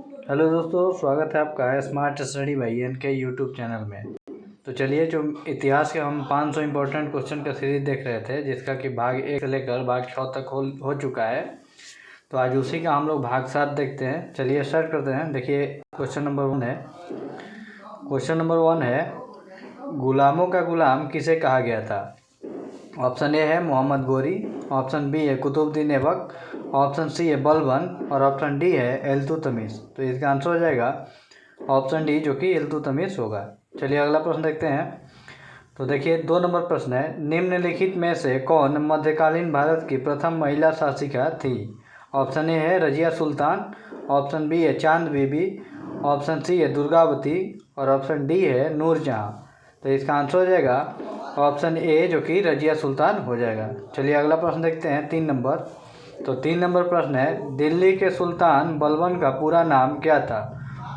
Hello दोस्तों, स्वागत है आपका स्मार्ट स्टडी बाई एन के यूट्यूब चैनल में। तो चलिए, जो इतिहास के हम 500 इम्पोर्टेंट क्वेश्चन का सीरीज देख रहे थे, जिसका कि भाग 1 से लेकर भाग 6 तक हो चुका है। तो आज उसी का हम लोग भाग 7 देखते हैं। चलिए स्टार्ट करते हैं। देखिए, क्वेश्चन नंबर 1 है। क्वेश्चन नंबर 1 है, गुलामों का गुलाम किसे कहा गया था? ऑप्शन ए है मोहम्मद गोरी, ऑप्शन बी है कुतुबुद्दीन ऐबक, ऑप्शन सी है बलबन और ऑप्शन डी है इल्तुतमिश। तो इसका आंसर हो जाएगा ऑप्शन डी, जो कि इल्तुतमिश होगा। चलिए अगला प्रश्न देखते हैं। तो देखिए, 2 नंबर प्रश्न है, निम्नलिखित में से कौन मध्यकालीन भारत की प्रथम महिला शासिका थी? ऑप्शन ए है रजिया सुल्तान, ऑप्शन बी है चांद बीबी, ऑप्शन सी है दुर्गावती और ऑप्शन डी है नूरजहाँ। तो इसका आंसर हो जाएगा ऑप्शन ए, जो कि रजिया सुल्तान हो जाएगा। चलिए अगला प्रश्न देखते हैं, 3 नंबर। तो 3 नंबर प्रश्न है, दिल्ली के सुल्तान बलबन का पूरा नाम क्या था?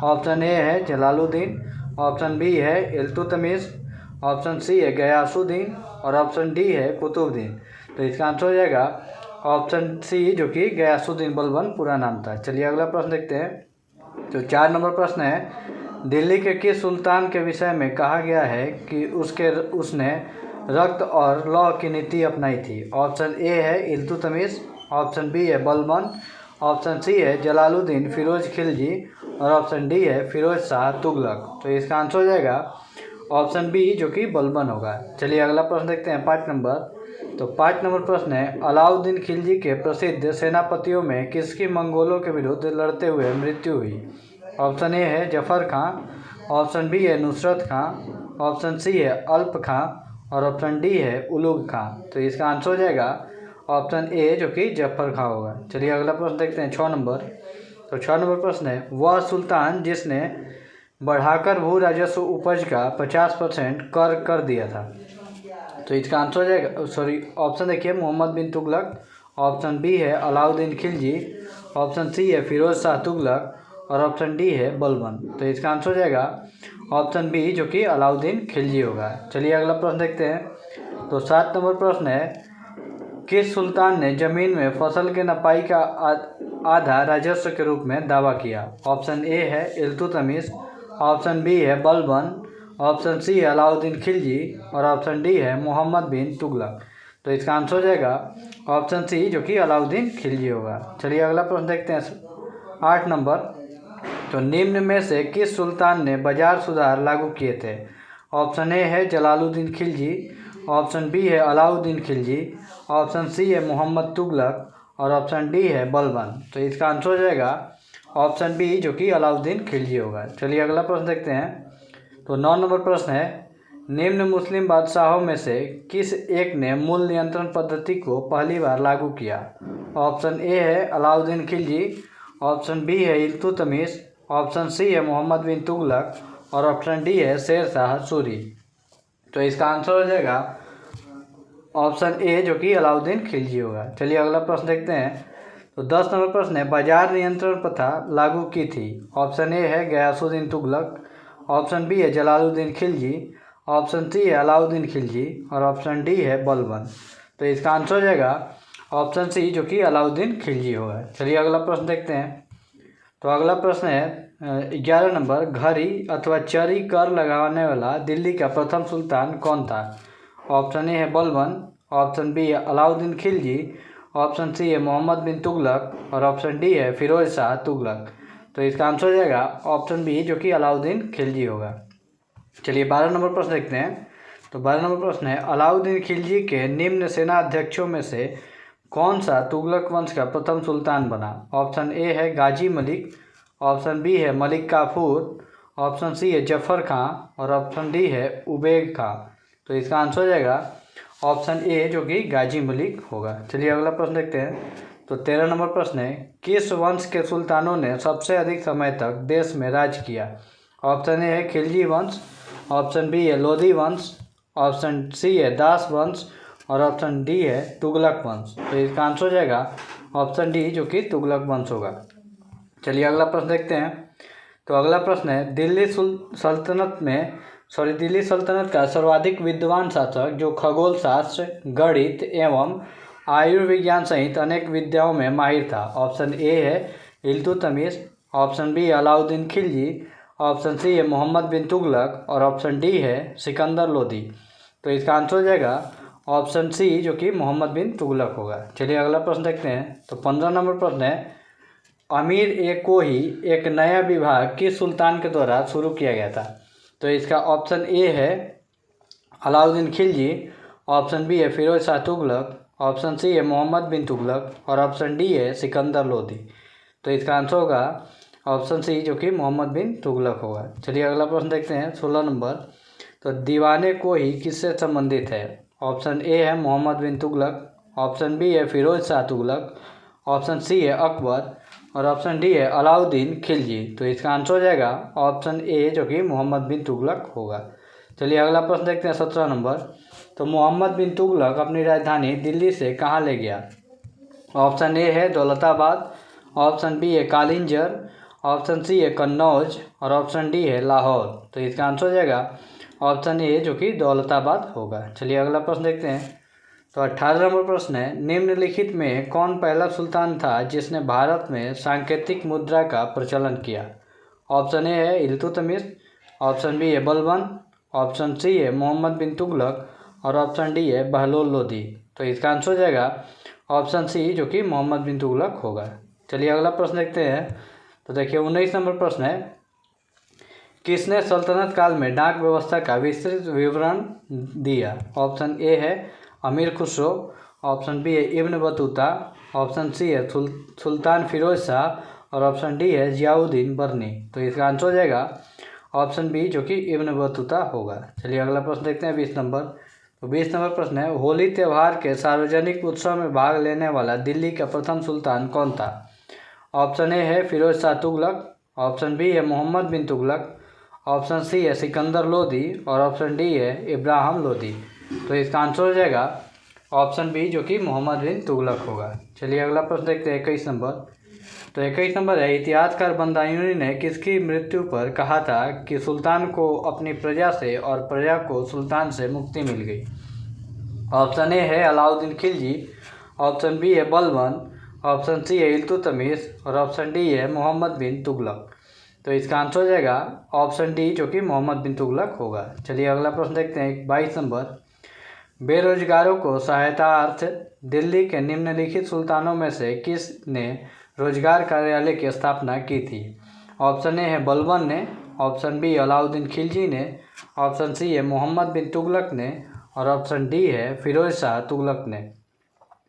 ऑप्शन ए है जलालुद्दीन, ऑप्शन बी है इल्तुतमिश, ऑप्शन सी है गयासुद्दीन और ऑप्शन डी है कुतुबुद्दीन। तो इसका आंसर हो जाएगा ऑप्शन सी, जो कि गयासुद्दीन बलबन पूरा नाम था। चलिए अगला प्रश्न देखते हैं। तो 4 नंबर प्रश्न है, दिल्ली के किस सुल्तान के विषय में कहा गया है कि उसने रक्त और लौ की नीति अपनाई थी? ऑप्शन ए है इल्तुतमिश, ऑप्शन बी है बलबन, ऑप्शन सी है जलालुद्दीन फिरोज खिलजी और ऑप्शन डी है फिरोज शाह तुगलक। तो इसका आंसर हो जाएगा ऑप्शन बी, जो कि बलबन होगा। चलिए अगला प्रश्न देखते हैं, 5 नंबर। तो 5 नंबर प्रश्न है, अलाउद्दीन खिलजी के प्रसिद्ध सेनापतियों में किसकी मंगोलों के विरुद्ध लड़ते हुए मृत्यु हुई? ऑप्शन ए है जफर खां, ऑप्शन बी है नुसरत खां, ऑप्शन सी है अल्प खां और ऑप्शन डी है उलुग खां। तो इसका आंसर हो जाएगा ऑप्शन ए, जो कि जफर खां होगा। चलिए अगला प्रश्न देखते हैं, 6 नंबर। तो 6 नंबर प्रश्न है, वह सुल्तान जिसने बढ़ाकर भू राजस्व उपज का 50% कर दिया था? तो इसका आंसर हो जाएगा, ऑप्शन देखिए, मोहम्मद बिन तुगलक, ऑप्शन बी है अलाउद्दीन खिलजी, ऑप्शन सी है फिरोज शाह तुगलक और ऑप्शन डी है बलबन। तो इसका आंसर हो जाएगा ऑप्शन बी, जो कि अलाउद्दीन खिलजी होगा। चलिए अगला प्रश्न देखते हैं। तो 7 नंबर प्रश्न है, किस सुल्तान ने जमीन में फसल के नपाई का आधा राजस्व के रूप में दावा किया? ऑप्शन ए है इल्तुतमिश, ऑप्शन बी है बलबन, ऑप्शन सी है अलाउद्दीन खिलजी और ऑप्शन डी है मोहम्मद बिन तुगलक। तो इसका आंसर हो जाएगा ऑप्शन सी, जो कि अलाउद्दीन खिलजी होगा। चलिए अगला प्रश्न देखते हैं, 8 नंबर। तो निम्न में से किस सुल्तान ने बाजार सुधार लागू किए थे? ऑप्शन ए है जलालुद्दीन खिलजी, ऑप्शन बी है अलाउद्दीन खिलजी, ऑप्शन सी है मोहम्मद तुगलक और ऑप्शन डी है बलबन। तो इसका आंसर हो जाएगा ऑप्शन बी, जो कि अलाउद्दीन खिलजी होगा। चलिए अगला प्रश्न देखते हैं। तो 9 नंबर प्रश्न है, निम्न मुस्लिम बादशाहों में से किस एक ने मूल नियंत्रण पद्धति को पहली बार लागू किया? ऑप्शन ए है अलाउद्दीन खिलजी, ऑप्शन बी है इल्तुतमिश, ऑप्शन सी है मोहम्मद बिन तुगलक और ऑप्शन डी है शेर शाह सूरी। तो इसका आंसर हो जाएगा ऑप्शन ए, जो कि अलाउद्दीन खिलजी होगा। चलिए अगला प्रश्न देखते हैं। तो 10 नंबर प्रश्न है, बाजार नियंत्रण प्रथा लागू की थी? ऑप्शन ए है गयासुद्दीन तुगलक, ऑप्शन बी है जलालुद्दीन खिलजी, ऑप्शन सी है अलाउद्दीन खिलजी और ऑप्शन डी है बलबन। तो इसका आंसर हो जाएगा ऑप्शन सी, जो कि अलाउद्दीन खिलजी होगा। चलिए अगला प्रश्न देखते हैं। तो अगला प्रश्न है 11 नंबर, घड़ी अथवा चरी कर लगाने वाला दिल्ली का प्रथम सुल्तान कौन था? ऑप्शन ए है बलबन, ऑप्शन बी है अलाउद्दीन खिलजी, ऑप्शन सी है मोहम्मद बिन तुगलक और ऑप्शन डी है फिरोज शाह तुगलक। तो इसका आंसर हो जाएगा ऑप्शन बी, जो कि अलाउद्दीन खिलजी होगा। चलिए 12 नंबर प्रश्न देखते हैं। तो 12 नंबर प्रश्न है, अलाउद्दीन खिलजी के निम्न सेना अध्यक्षों में से कौन सा तुगलक वंश का प्रथम सुल्तान बना? ऑप्शन ए है गाजी मलिक, ऑप्शन बी है मलिक काफूर, ऑप्शन सी है जफर खां और ऑप्शन डी है उबेग खां। तो इसका आंसर हो जाएगा ऑप्शन ए, जो कि गाजी मलिक होगा। चलिए अगला प्रश्न देखते हैं। तो 13 नंबर प्रश्न है, किस वंश के सुल्तानों ने सबसे अधिक समय तक देश में राज किया? ऑप्शन ए है खिलजी वंश, ऑप्शन बी है लोधी वंश, ऑप्शन सी है दास वंश और ऑप्शन डी है तुगलक वंश। तो इसका आंसर हो जाएगा ऑप्शन डी, जो कि तुगलक वंश होगा। चलिए अगला प्रश्न देखते हैं। तो अगला प्रश्न है, दिल्ली सल्तनत का सर्वाधिक विद्वान शासक जो खगोल शास्त्र, गणित एवं आयुर्विज्ञान सहित अनेक विद्याओं में माहिर था? ऑप्शन ए है इल्तुतमिश, ऑप्शन बी है अलाउद्दीन खिलजी, ऑप्शन सी है मोहम्मद बिन तुगलक और ऑप्शन डी है सिकंदर लोदी। तो इसका आंसर हो जाएगा ऑप्शन सी जो कि मोहम्मद बिन तुगलक होगा। चलिए अगला प्रश्न देखते हैं। तो 15 नंबर प्रश्न है, अमीर ए कोही एक नया विभाग किस सुल्तान के द्वारा शुरू किया गया था? तो इसका ऑप्शन ए है अलाउद्दीन खिलजी, ऑप्शन बी है फिरोज शाह तुगलक, ऑप्शन सी है मोहम्मद बिन तुगलक और ऑप्शन डी है सिकंदर लोदी। तो इसका आंसर होगा ऑप्शन सी जो कि मोहम्मद बिन तुगलक होगा। चलिए अगला प्रश्न देखते हैं 16 नंबर। तो दीवाने कोही किससे संबंधित है? ऑप्शन ए है मोहम्मद बिन तुगलक, ऑप्शन बी है फिरोज शाह तुगलक, ऑप्शन सी है अकबर और ऑप्शन डी है अलाउद्दीन खिलजी। तो इसका आंसर हो जाएगा ऑप्शन ए जो कि मोहम्मद बिन तुगलक होगा। चलिए अगला प्रश्न देखते हैं 17 नंबर। तो मोहम्मद बिन तुगलक अपनी राजधानी दिल्ली से कहाँ ले गया? ऑप्शन ए है दौलताबाद, ऑप्शन बी है कालिंजर, ऑप्शन सी है कन्नौज और ऑप्शन डी है लाहौर। तो इसका आंसर हो जाएगा ऑप्शन ए जो कि दौलताबाद होगा। चलिए अगला प्रश्न देखते हैं। तो 18 नंबर प्रश्न है, निम्नलिखित में कौन पहला सुल्तान था जिसने भारत में सांकेतिक मुद्रा का प्रचलन किया? ऑप्शन ए है इल्तुतमिश, ऑप्शन बी है बलबन, ऑप्शन सी है मोहम्मद बिन तुगलक और ऑप्शन डी है बहलोल लोदी। तो इसका आंसर हो जाएगा ऑप्शन सी जो कि मोहम्मद बिन तुगलक होगा। चलिए अगला प्रश्न देखते हैं। तो देखिए 19 नंबर प्रश्न है, किसने सल्तनत काल में डाक व्यवस्था का विस्तृत विवरण दिया? ऑप्शन ए है अमीर खुसरो, ऑप्शन बी है इब्न बतूता, ऑप्शन सी है सुल्तान फिरोज शाह और ऑप्शन डी है जियाउद्दीन बर्नी। तो इसका आंसर हो जाएगा ऑप्शन बी जो कि इब्न बतूता होगा। चलिए अगला प्रश्न देखते हैं 20 नंबर। तो 20 नंबर प्रश्न है, होली त्यौहार के सार्वजनिक उत्सव में भाग लेने वाला दिल्ली का प्रथम सुल्तान कौन था? ऑप्शन ए है फिरोज शाह तुगलक, ऑप्शन बी है मोहम्मद बिन तुगलक, ऑप्शन सी है सिकंदर लोदी और ऑप्शन डी है इब्राहिम लोदी। तो इसका आंसर हो जाएगा ऑप्शन बी जो कि मोहम्मद बिन तुगलक होगा। चलिए अगला प्रश्न देखते हैं 21 नंबर। तो 21 नंबर है, इतिहासकार बदायूंनी ने किसकी मृत्यु पर कहा था कि सुल्तान को अपनी प्रजा से और प्रजा को सुल्तान से मुक्ति मिल गई? ऑप्शन ए है अलाउद्दीन खिलजी, ऑप्शन बी है बलबन, ऑप्शन सी है इल्तुतमिश और ऑप्शन डी है मोहम्मद बिन तुगलक। तो इसका आंसर हो जाएगा ऑप्शन डी जो कि मोहम्मद बिन तुगलक होगा। चलिए अगला प्रश्न देखते हैं 22 नंबर। बेरोजगारों को सहायतार्थ दिल्ली के निम्नलिखित सुल्तानों में से किस ने रोजगार कार्यालय की स्थापना की थी? ऑप्शन ए है बलबन ने, ऑप्शन बी अलाउद्दीन खिलजी ने, ऑप्शन सी है मोहम्मद बिन तुगलक ने और ऑप्शन डी है फिरोज शाह तुगलक ने।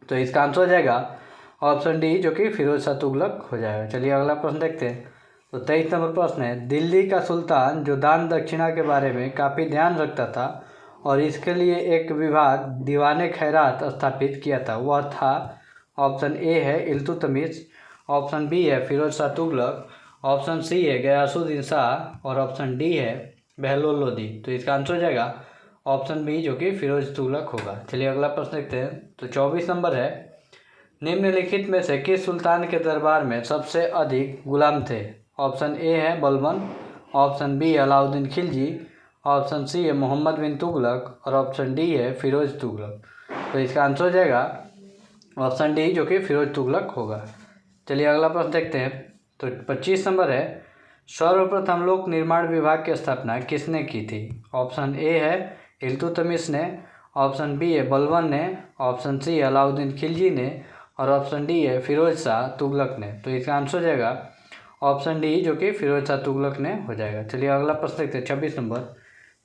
तो इसका आंसर हो जाएगा ऑप्शन डी जो कि फिरोज शाह तुगलक हो जाएगा। चलिए अगला प्रश्न देखते हैं। तो 23 नंबर प्रश्न है, दिल्ली का सुल्तान जो दान दक्षिणा के बारे में काफ़ी ध्यान रखता था और इसके लिए एक विभाग दीवाने खैरात स्थापित किया था, वह था? ऑप्शन ए है इल्तुतमिश, ऑप्शन बी है फिरोज शाह तुगलक, ऑप्शन सी है गयासुद्दीन शाह और ऑप्शन डी है बहलोल लोदी। तो इसका आंसर हो जाएगा ऑप्शन बी जो कि फिरोज तुगलक होगा। चलिए अगला प्रश्न देखते हैं। तो 24 नंबर है, निम्नलिखित में से किस सुल्तान के दरबार में सबसे अधिक गुलाम थे? ऑप्शन ए है Balban, option B Alauddin Khilji, option C है मोहम्मद बिन तुगलक और ऑप्शन डी है फिरोज तुगलक। तो इसका आंसर हो जाएगा ऑप्शन डी जो कि फिरोज तुगलक होगा। चलिए अगला प्रश्न देखते हैं। तो 25 नंबर है, सर्वप्रथम लोक निर्माण विभाग की स्थापना किसने की थी? ऑप्शन ए है इल्तुतमिश ने, ऑप्शन बी है बलबन ने, ऑप्शन सी अलाउद्दीन खिलजी ने और ऑप्शन डी है फिरोज शाह तुगलक ने। तो इसका आंसर हो जाएगा ऑप्शन डी जो कि फिरोज शाह तुगलक ने हो जाएगा। चलिए अगला प्रश्न देखते हैं 26 नंबर।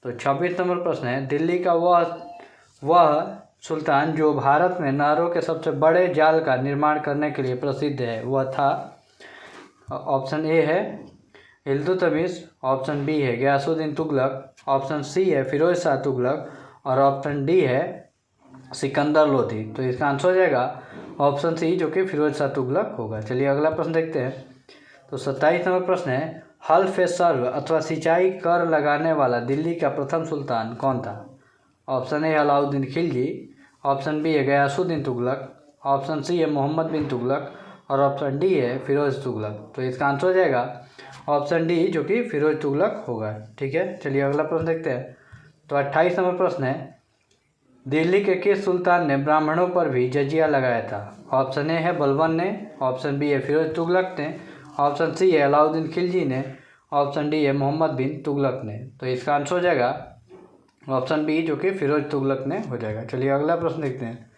तो 26 नंबर प्रश्न है, दिल्ली का वह सुल्तान जो भारत में नहरों के सबसे बड़े जाल का निर्माण करने के लिए प्रसिद्ध है, वह था? ऑप्शन ए है इल्तुतमिश, ऑप्शन बी है गयासुद्दीन तुगलक, ऑप्शन सी है फिरोज शाह तुगलक और ऑप्शन डी है सिकंदर लोदी। तो इसका आंसर हो जाएगा ऑप्शन सी जो कि फिरोज शाह तुगलक होगा। चलिए अगला प्रश्न देखते हैं। तो 27 नंबर प्रश्न है, हल्फ सर्व अथवा सिंचाई कर लगाने वाला दिल्ली का प्रथम सुल्तान कौन था? Option A Alauddin Khilji, option B है गयासुद्दीन तुगलक, ऑप्शन सी है मोहम्मद बिन तुगलक और ऑप्शन डी है फिरोज तुगलक। तो इसका आंसर हो जाएगा ऑप्शन डी जो कि फिरोज तुगलक होगा। ठीक है, चलिए अगला प्रश्न देखते हैं। तो 28 नंबर प्रश्न है, दिल्ली के किस सुल्तान ने ब्राह्मणों पर भी जजिया लगाया था? ऑप्शन ए है बलबन ने, ऑप्शन बी है फिरोज तुगलक ने, ऑप्शन सी है अलाउद्दीन खिलजी ने, ऑप्शन डी है मोहम्मद बिन तुगलक ने। तो इसका आंसर हो जाएगा ऑप्शन बी जो कि फिरोज तुगलक ने हो जाएगा। चलिए अगला प्रश्न देखते हैं।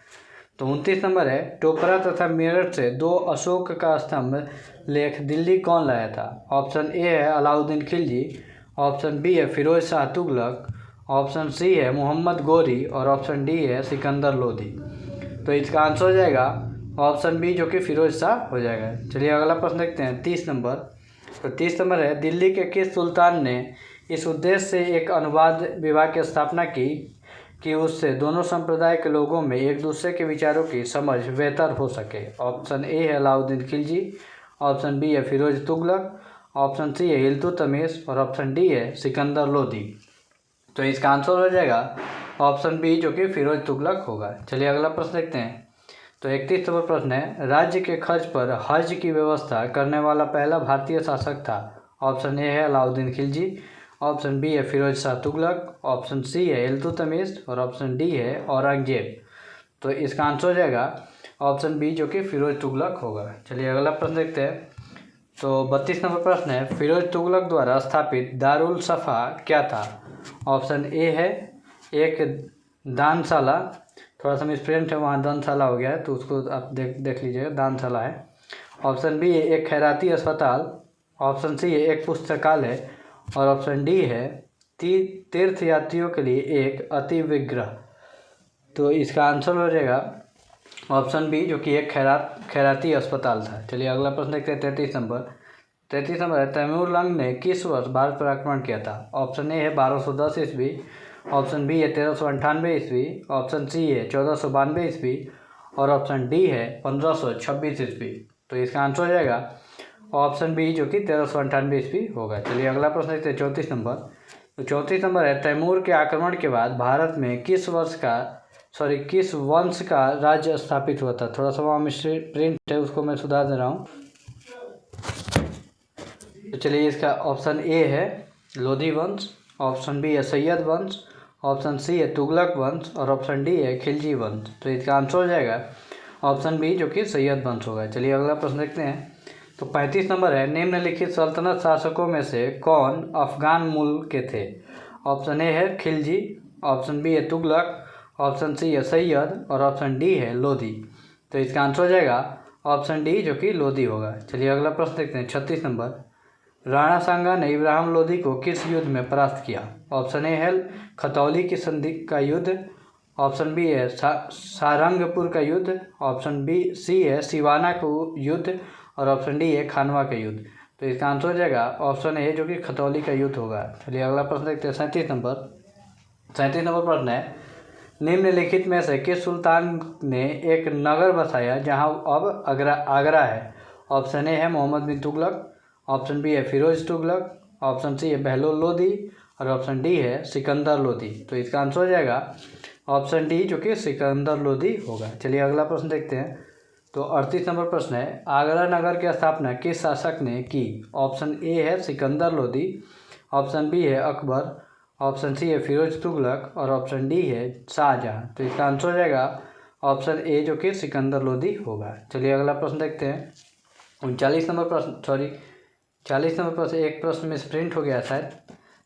तो 29 नंबर है, टोपरा तथा मेरठ से 2 अशोक का स्तंभ लेख दिल्ली कौन लाया था? ऑप्शन ए है अलाउद्दीन खिलजी, ऑप्शन बी है फिरोज शाह तुगलक, ऑप्शन सी है मोहम्मद गोरी और ऑप्शन डी है सिकंदर लोधी। तो इसका आंसर हो जाएगा ऑप्शन बी जो कि फिरोज शाह हो जाएगा। चलिए अगला प्रश्न देखते हैं 30 नंबर। तो 30 नंबर है, दिल्ली के किस सुल्तान ने इस उद्देश्य से एक अनुवाद विभाग की स्थापना की कि उससे दोनों संप्रदाय के लोगों में एक दूसरे के विचारों की समझ बेहतर हो सके? ऑप्शन ए है अलाउद्दीन खिलजी, ऑप्शन बी है फिरोज तुगलक, ऑप्शन सी है इल्तुतमिश और ऑप्शन डी है सिकंदर लोधी। तो इसका आंसर हो जाएगा ऑप्शन बी जो कि फिरोज तुगलक होगा। चलिए अगला प्रश्न देखते हैं। तो 31 नंबर प्रश्न है, राज्य के खर्च पर हज की व्यवस्था करने वाला पहला भारतीय शासक था? ऑप्शन ए है अलाउद्दीन खिलजी, ऑप्शन बी है फिरोज शाह तुगलक, ऑप्शन सी है इल्तुतमिश और ऑप्शन डी है औरंगजेब। तो इसका आंसर हो जाएगा ऑप्शन बी जो कि फिरोज तुगलक होगा। चलिए अगला प्रश्न देखते हैं। तो 32 नंबर प्रश्न है, फिरोज तुगलक द्वारा स्थापित दारुल सफ़ा क्या था? ऑप्शन ए है एक दानशाला, थोड़ा सा मिसप्रिंट है, वहाँ दानशाला हो गया है तो उसको आप देख लीजिएगा, दानशाला है। ऑप्शन बी है एक खैराती अस्पताल, ऑप्शन सी है एक पुस्तकालय और ऑप्शन डी है तीर्थ यात्रियों के लिए एक अति विग्रह। तो इसका आंसर हो जाएगा ऑप्शन बी जो कि एक खैराती अस्पताल था। चलिए अगला प्रश्न देखते हैं 33 नंबर। 33 नंबर है, तैमूर लंग ने किस वर्ष भारत पर आक्रमण किया था? ऑप्शन ए है 1210 ईस्वी, ऑप्शन बी है 1398 ईस्वी, ऑप्शन सी है 1492 ईस्वी और ऑप्शन डी है 1526 ईस्वी। तो इसका आंसर हो जाएगा ऑप्शन बी जो कि 1398 ईस्वी होगा। चलिए अगला प्रश्न देखते हैं 34 नंबर। तो 34 नंबर है, तैमूर के आक्रमण के बाद भारत में किस वंश का राज्य स्थापित हुआ था? थोड़ा सा वहाँ प्रिंट है, उसको मैं सुधार दे रहा हूँ। तो चलिए इसका ऑप्शन ए है लोधी वंश, ऑप्शन बी है सैयद वंश, ऑप्शन सी है तुगलक वंश और ऑप्शन डी है खिलजी वंश। तो इसका आंसर हो जाएगा ऑप्शन बी जो कि सैयद वंश होगा। चलिए अगला प्रश्न देखते हैं। तो 35 नंबर है, निम्नलिखित सल्तनत शासकों में से कौन अफगान मूल के थे? ऑप्शन ए है खिलजी, ऑप्शन बी है तुगलक, ऑप्शन सी है सैयद और ऑप्शन डी है लोधी। तो इसका आंसर हो जाएगा ऑप्शन डी जो कि लोधी होगा। चलिए अगला प्रश्न देखते हैं 36 नंबर। राणा सांगा ने इब्राहिम लोधी को किस युद्ध में परास्त किया? ऑप्शन ए है खतौली की संधि का युद्ध, ऑप्शन बी है सारंगपुर का युद्ध, ऑप्शन बी सी है सिवाना का युद्ध और ऑप्शन डी है खानवा का युद्ध। तो इसका आंसर हो जाएगा ऑप्शन ए जो कि खतौली का युद्ध होगा। चलिए अगला प्रश्न देखते हैं 37 नंबर। 37 नंबर प्रश्न है, निम्नलिखित में से किस सुल्तान ने एक नगर बसाया जहां अब आगरा है? ऑप्शन ए है मोहम्मद बिन तुगलक, ऑप्शन बी है फिरोज तुगलक, ऑप्शन सी है बहलोल लोधी और ऑप्शन डी है सिकंदर लोधी। तो इसका आंसर हो जाएगा ऑप्शन डी जो कि सिकंदर लोधी होगा। चलिए अगला प्रश्न देखते हैं। तो 38 नंबर प्रश्न है, आगरा नगर की स्थापना किस शासक ने की? ऑप्शन ए है सिकंदर लोधी, ऑप्शन बी है अकबर, ऑप्शन सी है फिरोज तुगलक और ऑप्शन डी है शाहजहां। तो इसका आंसर हो जाएगा ऑप्शन ए जो कि सिकंदर लोधी होगा। चलिए अगला प्रश्न देखते हैं। 40 नंबर प्रश्न एक प्रश्न में प्रिंट हो गया शायद,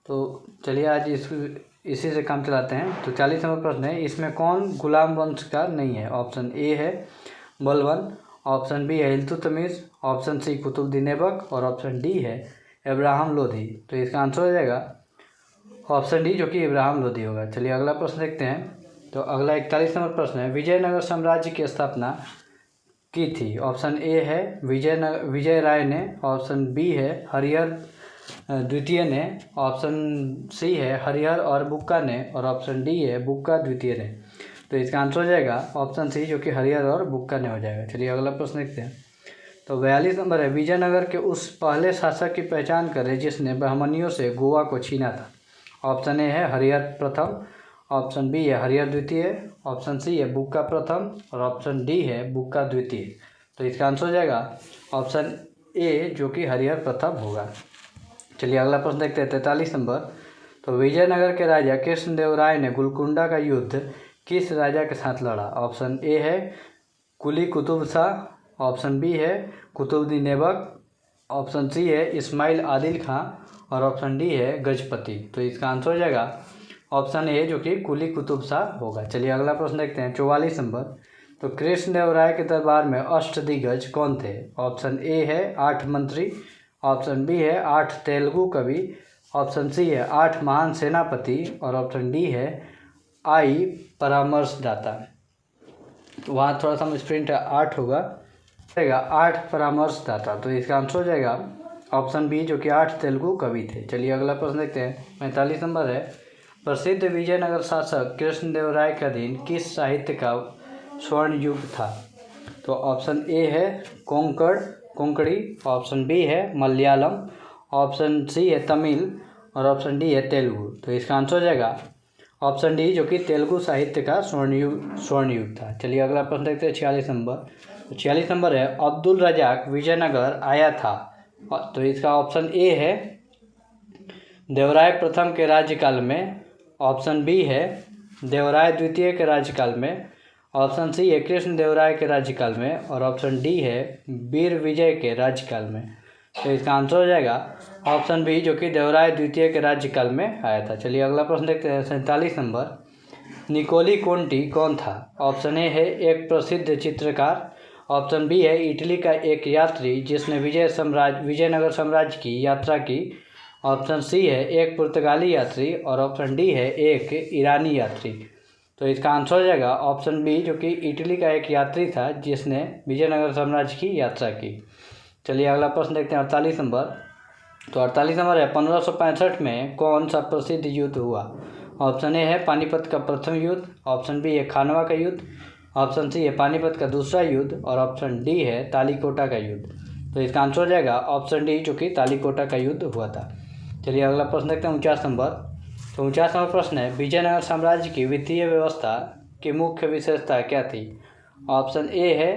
तो चलिए आज इसी से काम चलाते हैं। तो 40 नंबर प्रश्न है, इसमें कौन गुलाम वंश का नहीं है? ऑप्शन ए है बलबन, ऑप्शन बी है इल्तुतमिश, ऑप्शन सी कुतुबुद्दीन ऐबक और ऑप्शन डी है इब्राहिम लोधी। तो इसका आंसर हो जाएगा ऑप्शन डी जो कि इब्राहिम लोधी होगा। चलिए अगला प्रश्न देखते हैं। तो अगला 41 नंबर प्रश्न है, विजयनगर साम्राज्य की स्थापना की थी? ऑप्शन ए है विजय राय ने, ऑप्शन बी है हरिहर द्वितीय ने, ऑप्शन सी है हरिहर और बुक्का ने और ऑप्शन डी है बुक्का द्वितीय ने। तो इसका आंसर हो जाएगा ऑप्शन सी जो कि हरिहर और बुक्का ने हो जाएगा। चलिए अगला प्रश्न देखते हैं। तो 42 नंबर है, विजयनगर के उस पहले शासक की पहचान करें जिसने बहमनियों से गोवा को छीना था? ऑप्शन ए है हरिहर प्रथम, ऑप्शन बी है हरिहर द्वितीय, ऑप्शन सी है बुक्का प्रथम और ऑप्शन डी है बुक्का द्वितीय। तो इसका आंसर हो जाएगा ऑप्शन ए जो कि हरिहर प्रथम होगा। चलिए अगला प्रश्न देखते हैं 43 नंबर। तो विजयनगर के राजा कृष्णदेव राय ने गोलकुंडा का युद्ध किस राजा के साथ लड़ा? ऑप्शन ए है कुली कुतुब शाह, ऑप्शन बी है कुतुबुद्दीन ऐबक, ऑप्शन सी है इस्माइल आदिल खां और ऑप्शन डी है गजपति। तो इसका आंसर हो जाएगा ऑप्शन ए जो कि कुली कुतुब शाह होगा। चलिए अगला प्रश्न देखते हैं 44 नंबर। तो कृष्णदेवराय के दरबार में अष्टदिग्गज कौन थे? ऑप्शन ए है 8 मंत्री, ऑप्शन बी है 8 तेलुगु कवि, ऑप्शन सी है 8 महान सेनापति और ऑप्शन डी है आई परामर्शदाता। तो वहाँ थोड़ा सा मिसप्रिंट 8 होगा, 8 परामर्शदाता। तो इसका आंसर हो जाएगा ऑप्शन बी जो कि 8 तेलुगु कवि थे। चलिए अगला प्रश्न देखते हैं 45 नंबर है। प्रसिद्ध विजयनगर शासक कृष्णदेवराय के अधीन किस साहित्य का स्वर्ण युग था? तो ऑप्शन ए है कोंकणी, ऑप्शन बी है मलयालम, ऑप्शन सी है तमिल और ऑप्शन डी है तेलुगु। तो इसका आंसर हो जाएगा ऑप्शन डी जो कि तेलुगु साहित्य का स्वर्ण युग था। चलिए अगला प्रश्न देखते हैं 46 नंबर। तो 46 नंबर है अब्दुल रजाक विजयनगर आया था। तो इसका ऑप्शन ए है देवराय प्रथम के राज्यकाल में, ऑप्शन बी है देवराय द्वितीय के राज्यकाल में, ऑप्शन सी है कृष्णदेवराय के राज्यकाल में और ऑप्शन डी है वीर विजय के राज्यकाल में। तो इसका आंसर हो जाएगा ऑप्शन बी जो कि देवराय द्वितीय के राज्यकाल में आया था। चलिए अगला प्रश्न देखते हैं 47 नंबर। निकोली कोंटी कौन था? ऑप्शन ए है एक प्रसिद्ध चित्रकार, ऑप्शन बी है इटली का एक यात्री जिसने विजयनगर साम्राज्य की यात्रा की, ऑप्शन सी है एक पुर्तगाली यात्री और ऑप्शन डी है एक ईरानी यात्री। तो इसका आंसर हो जाएगा ऑप्शन बी जो कि इटली का एक यात्री था जिसने विजयनगर साम्राज्य की यात्रा की। चलिए अगला प्रश्न देखते हैं 48 नंबर। तो 48 नंबर है 1565 में कौन सा प्रसिद्ध युद्ध हुआ? ऑप्शन ए है पानीपत का प्रथम युद्ध, ऑप्शन बी है खानवा का युद्ध, ऑप्शन सी है पानीपत का दूसरा युद्ध और ऑप्शन डी है तालीकोटा का युद्ध। तो इसका आंसर हो जाएगा ऑप्शन डी जो कि तालीकोटा का युद्ध हुआ था। चलिए अगला प्रश्न देखते हैं 49 नंबर। तो 49 नंबर प्रश्न है विजयनगर साम्राज्य की वित्तीय व्यवस्था की मुख्य विशेषता क्या थी? ऑप्शन ए है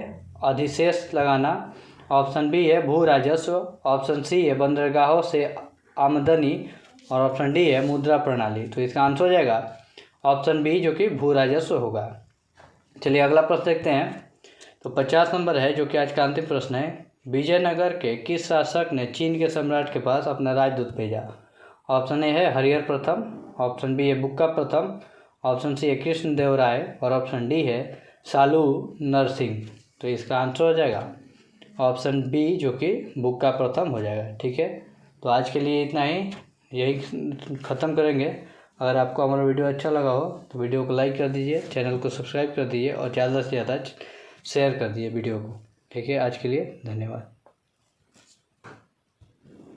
अधिशेष लगाना, ऑप्शन बी है भू राजस्व, ऑप्शन सी है बंदरगाहों से आमदनी और ऑप्शन डी है मुद्रा प्रणाली। तो इसका आंसर हो जाएगा ऑप्शन बी जो कि भू राजस्व होगा। चलिए अगला प्रश्न देखते हैं। तो 50 नंबर है जो कि आज का अंतिम प्रश्न है। विजयनगर के किस शासक ने चीन के सम्राट के पास अपना राजदूत भेजा? ऑप्शन ए है हरिहर प्रथम, ऑप्शन बी है बुक्का प्रथम, ऑप्शन सी है कृष्णदेवराय और ऑप्शन डी है सालू नरसिंह। तो इसका आंसर हो जाएगा ऑप्शन बी जो कि बुक्का प्रथम हो जाएगा। ठीक है, तो आज के लिए इतना ही, यही ख़त्म करेंगे। अगर आपको हमारा वीडियो अच्छा लगा हो तो वीडियो को लाइक कर दीजिए, चैनल को सब्सक्राइब कर दीजिए और ज़्यादा से ज़्यादा शेयर कर दीजिए वीडियो को। ठीक है, आज के लिए धन्यवाद।